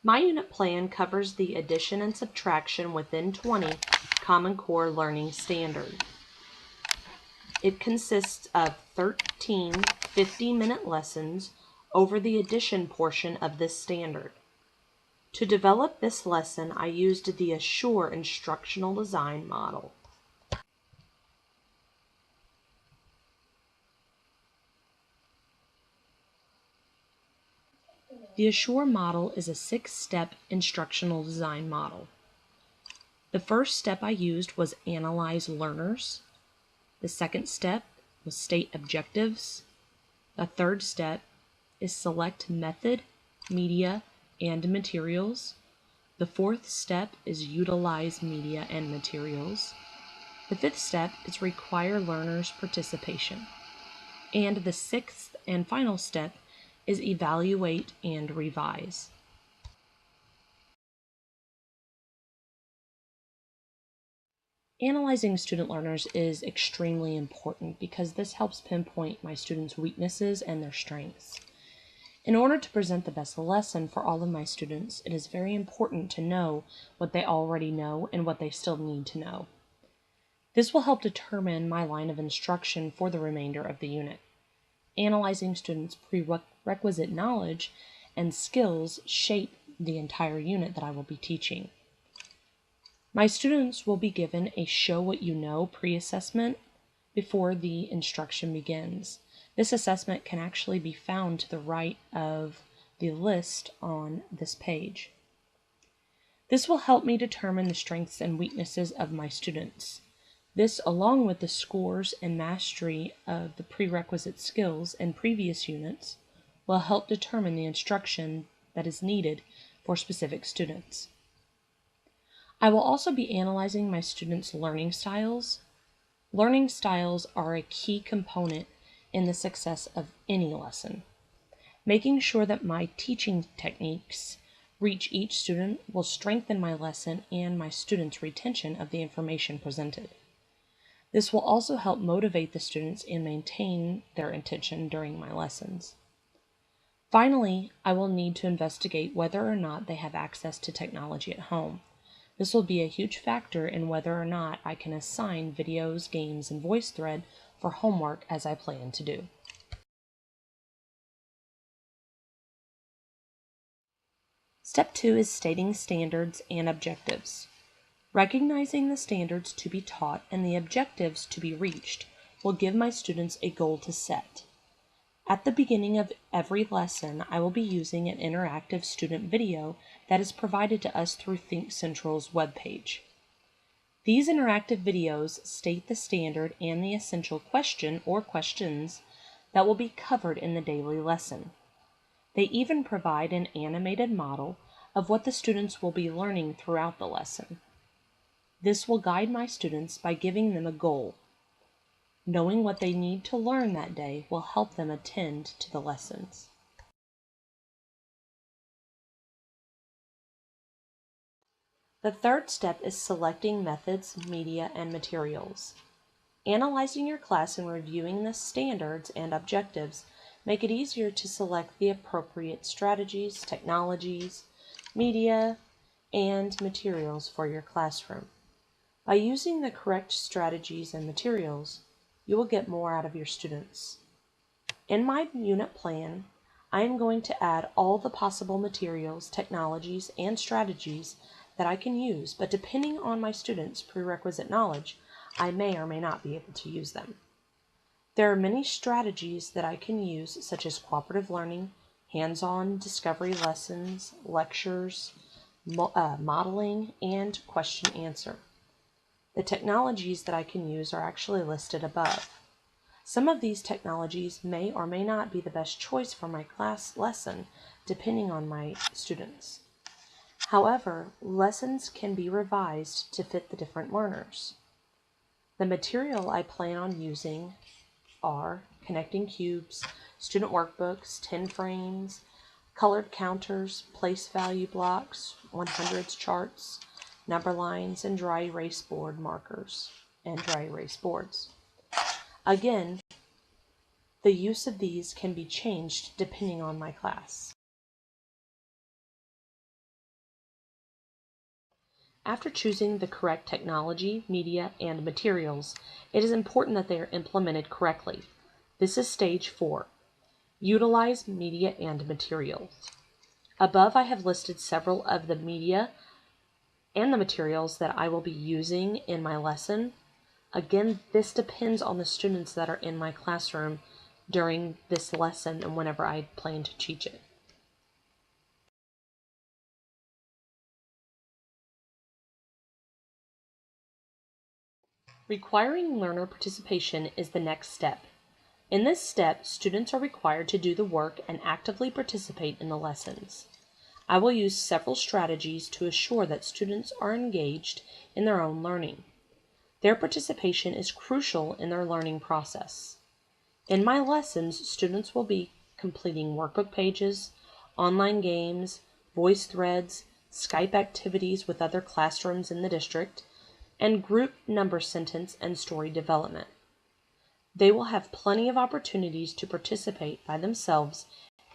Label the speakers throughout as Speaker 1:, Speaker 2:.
Speaker 1: My unit plan covers the addition and subtraction within 20 Common Core Learning Standard. It consists of 13 50-minute lessons over the addition portion of this standard. To develop this lesson, I used the Assure instructional design model. The Assure model is a 6-step instructional design model. The first step I used was analyze learners. The second step was state objectives. The third step is select method, media, and materials. The fourth step is utilize media and materials. The fifth step is require learners' participation. And the sixth and final step is evaluate and revise. Analyzing student learners is extremely important because this helps pinpoint my students' weaknesses and their strengths. In order to present the best lesson for all of my students, it is very important to know what they already know and what they still need to know. This will help determine my line of instruction for the remainder of the unit. Analyzing students' prerequisite knowledge and skills shape the entire unit that I will be teaching. My students will be given a Show What You Know pre-assessment before the instruction begins. This assessment can actually be found to the right of the list on this page. This will help me determine the strengths and weaknesses of my students. This, along with the scores and mastery of the prerequisite skills in previous units, will help determine the instruction that is needed for specific students. I will also be analyzing my students' learning styles. Learning styles are a key component in the success of any lesson. Making sure that my teaching techniques reach each student will strengthen my lesson and my students' retention of the information presented. This will also help motivate the students and maintain their attention during my lessons. Finally, I will need to investigate whether or not they have access to technology at home. This will be a huge factor in whether or not I can assign videos, games, and VoiceThread for homework as I plan to do. Step 2 is stating standards and objectives. Recognizing the standards to be taught and the objectives to be reached will give my students a goal to set. At the beginning of every lesson, I will be using an interactive student video that is provided to us through Think Central's webpage. These interactive videos state the standard and the essential question or questions that will be covered in the daily lesson. They even provide an animated model of what the students will be learning throughout the lesson. This will guide my students by giving them a goal. Knowing what they need to learn that day will help them attend to the lessons. The third step is selecting methods, media, and materials. Analyzing your class and reviewing the standards and objectives make it easier to select the appropriate strategies, technologies, media, and materials for your classroom. By using the correct strategies and materials, you will get more out of your students. In my unit plan, I am going to add all the possible materials, technologies, and strategies that I can use, but depending on my students' prerequisite knowledge, I may or may not be able to use them. There are many strategies that I can use, such as cooperative learning, hands-on discovery lessons, lectures, modeling, and question-answer. The technologies that I can use are actually listed above. Some of these technologies may or may not be the best choice for my class lesson, depending on my students. However, lessons can be revised to fit the different learners. The material I plan on using are connecting cubes, student workbooks, 10 frames, colored counters, place value blocks, 100s charts, number lines, and dry erase board markers and dry erase boards. Again, the use of these can be changed depending on my class. After choosing the correct technology, media, and materials, it is important that they are implemented correctly. This is stage 4. Utilize media and materials. Above, I have listed several of the media and the materials that I will be using in my lesson. Again, this depends on the students that are in my classroom during this lesson and whenever I plan to teach it. Requiring learner participation is the next step. In this step, students are required to do the work and actively participate in the lessons. I will use several strategies to assure that students are engaged in their own learning. Their participation is crucial in their learning process. In my lessons, students will be completing workbook pages, online games, voice threads, Skype activities with other classrooms in the district, and group number sentence and story development. They will have plenty of opportunities to participate by themselves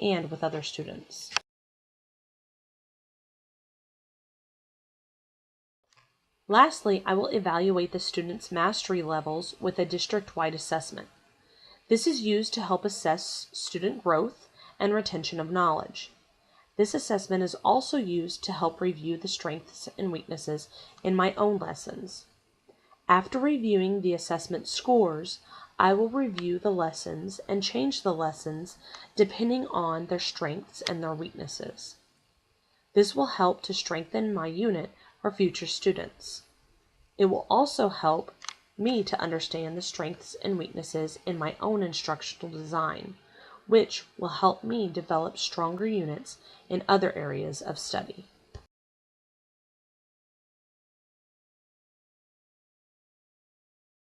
Speaker 1: and with other students. Lastly, I will evaluate the students' mastery levels with a district-wide assessment. This is used to help assess student growth and retention of knowledge. This assessment is also used to help review the strengths and weaknesses in my own lessons. After reviewing the assessment scores, I will review the lessons and change the lessons depending on their strengths and their weaknesses. This will help to strengthen my unit for future students. It will also help me to understand the strengths and weaknesses in my own instructional design, which will help me develop stronger units in other areas of study.